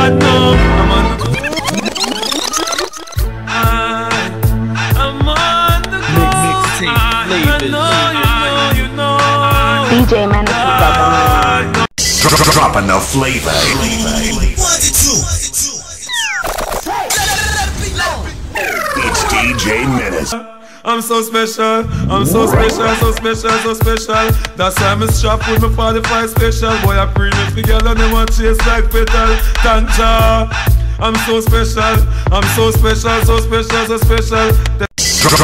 God no, I'm on the I'm on the Mixtape flavors. You know. DJ Menace is back on. Dropping the flavor. 1 to 2. It's DJ Menace. I'm so special, I'm so special, so special, so special. That's why I'm strapped with my 45 special. Boy, I pre-mix the girl and they want chase like petal. Tanja, I'm so special, I'm so special, so special, so special.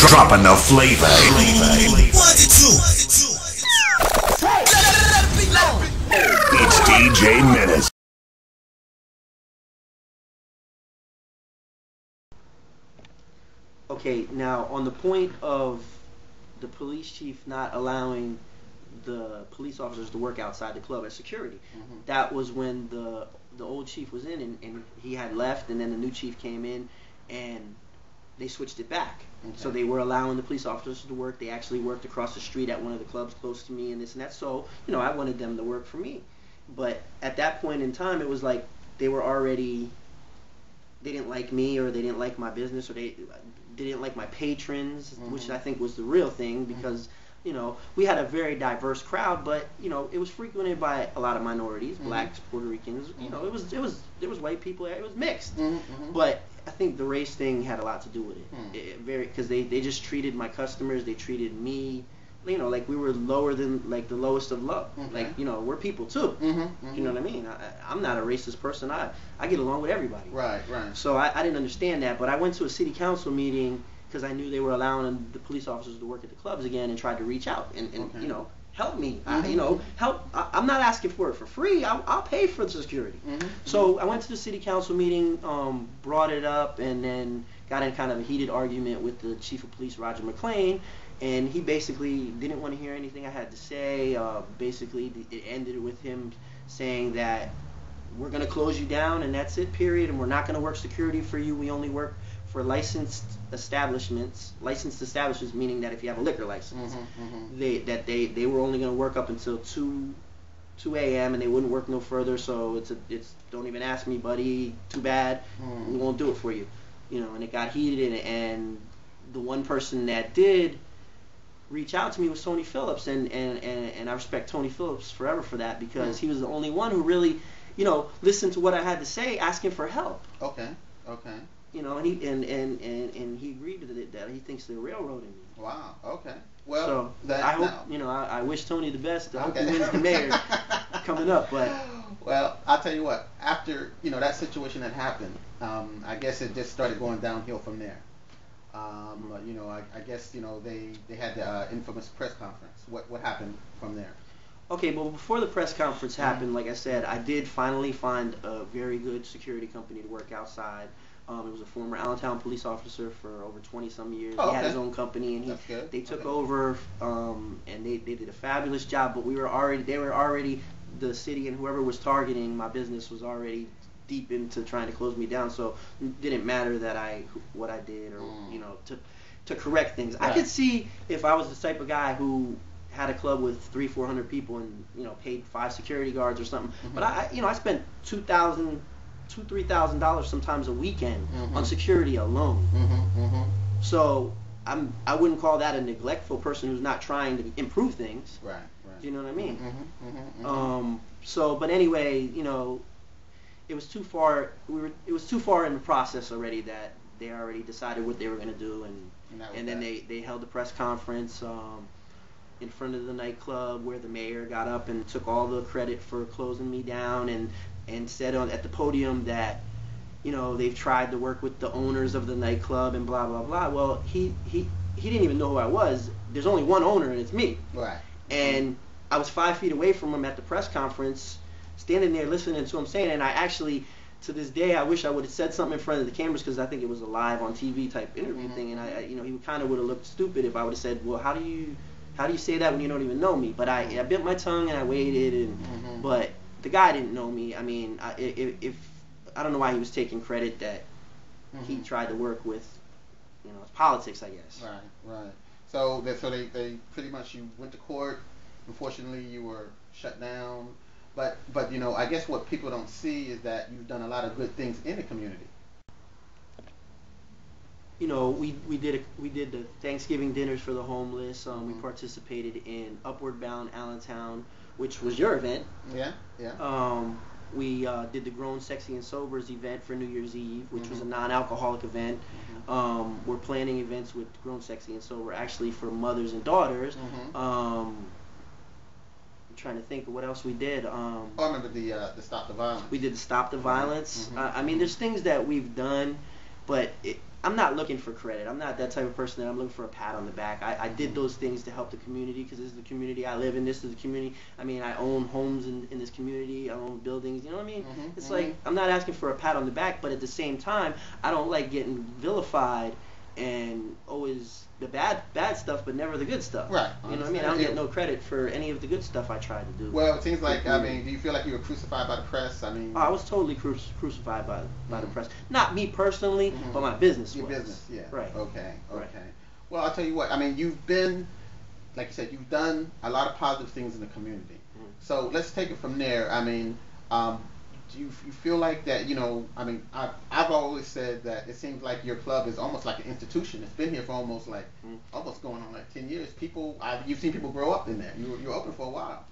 Dropping the flavor. 1 to 2. It's DJ Menace. Okay, now on the point of the police chief not allowing the police officers to work outside the club as security, that was when the old chief was in and he had left, and then the new chief came in and they switched it back. Okay. So they were allowing the police officers to work. They actually worked across the street at one of the clubs close to me and this and that. So, you know, I wanted them to work for me. But at that point in time, it was like they didn't like me, or they didn't like my business, or they didn't like my patrons, which I think was the real thing, because you know, we had a very diverse crowd, but you know, it was frequented by a lot of minorities, blacks, Puerto Ricans. You know, there was white people. It was mixed, but I think the race thing had a lot to do with it. Because they just treated my customers, they treated me, you know, like we were lower than like the lowest of low. Like, you know, we're people too. You know what I mean? I'm not a racist person. I get along with everybody. Right. So I didn't understand that, but I went to a city council meeting because I knew they were allowing the police officers to work at the clubs again, and tried to reach out and you know, help me. You know, help. I'm not asking for it for free. I'll pay for the security. So I went to the city council meeting, brought it up, and then got in kind of a heated argument with the chief of police, Roger McLean. And he basically didn't want to hear anything I had to say. Basically, it ended with him saying that we're going to close you down and that's it, period, and we're not going to work security for you. We only work for licensed establishments. Licensed establishments meaning that if you have a liquor license, they were only going to work up until 2 a.m. and they wouldn't work no further. So it's don't even ask me, buddy. Too bad. We won't do it for you. You know, and it got heated, and the one person that did reach out to me was Tony Phillips, and I respect Tony Phillips forever for that, because he was the only one who really, you know, listened to what I had to say, asking for help. Okay. You know, and he agreed with it, that he thinks they're railroading me. Wow. Okay. Well, so I hope you know, I wish Tony the best. I hope he wins the mayor coming up. But well, I'll tell you what. After that situation that happened, I guess it just started going downhill from there. I guess they had the infamous press conference. What happened from there? Okay, well, before the press conference happened, like I said, I did finally find a very good security company to work outside. It was a former Allentown police officer for over 20-some years. He had his own company, and they took over, and they did a fabulous job. But they were already the city, and whoever was targeting my business was already deep into trying to close me down. So it didn't matter what I did, or to correct things. I could see if I was the type of guy who had a club with 300-400 people and paid 5 security guards or something. But I spent $2,000-$3,000 sometimes a weekend on security alone. So I wouldn't call that a neglectful person who's not trying to improve things. Right. Do you know what I mean? But anyway, it was too far. It was too far in the process already that they already decided what they were going to do, and then they held a press conference in front of the nightclub where the mayor got up and took all the credit for closing me down, and said at the podium that they've tried to work with the owners of the nightclub and blah blah blah. Well, he didn't even know who I was. There's only one owner, and it's me. Right. And I was 5 feet away from him at the press conference, standing there listening to him saying, and I actually, to this day, I wish I would have said something in front of the cameras, because I think it was a live on TV type interview thing, and he kind of would have looked stupid if I would have said, well, how do you say that when you don't even know me? But I bit my tongue and I waited, but the guy didn't know me. I mean, if I don't know why he was taking credit that he tried to work with, it's politics, I guess. Right. So they pretty much, you went to court. Unfortunately, you were shut down. But you know, I guess what people don't see is that you've done a lot of good things in the community. You know, we did the Thanksgiving dinners for the homeless. We participated in Upward Bound Allentown, which was your event. Yeah. We did the Grown, Sexy, and Sobers event for New Year's Eve, which was a non-alcoholic event. We're planning events with Grown, Sexy, and Sober actually for mothers and daughters. I'm trying to think of what else we did. I remember the Stop the Violence. We did the Stop the Violence. I mean, there's things that we've done, but I'm not looking for credit. I'm not that type of person that I'm looking for a pat on the back. I did those things to help the community because this is the community I live in. This is the community. I mean, I own homes in this community. I own buildings. You know what I mean? It's like I'm not asking for a pat on the back, but at the same time, I don't like getting vilified and always the bad stuff, but never the good stuff. Right. You know what I mean? I don't get no credit for any of the good stuff I try to do. Well, it seems like, I mean, do you feel like you were crucified by the press? I mean, I was totally crucified by the press. Not me personally, but my business your was. business, yeah. Right. Okay. Right. Well, I'll tell you what. I mean, you've been, like you said, you've done a lot of positive things in the community. So let's take it from there. I mean, do you feel like that, you know, I mean, I've always said that it seems like your club is almost like an institution. It's been here for almost going on like 10 years. You've seen people grow up in there. You were open for a while.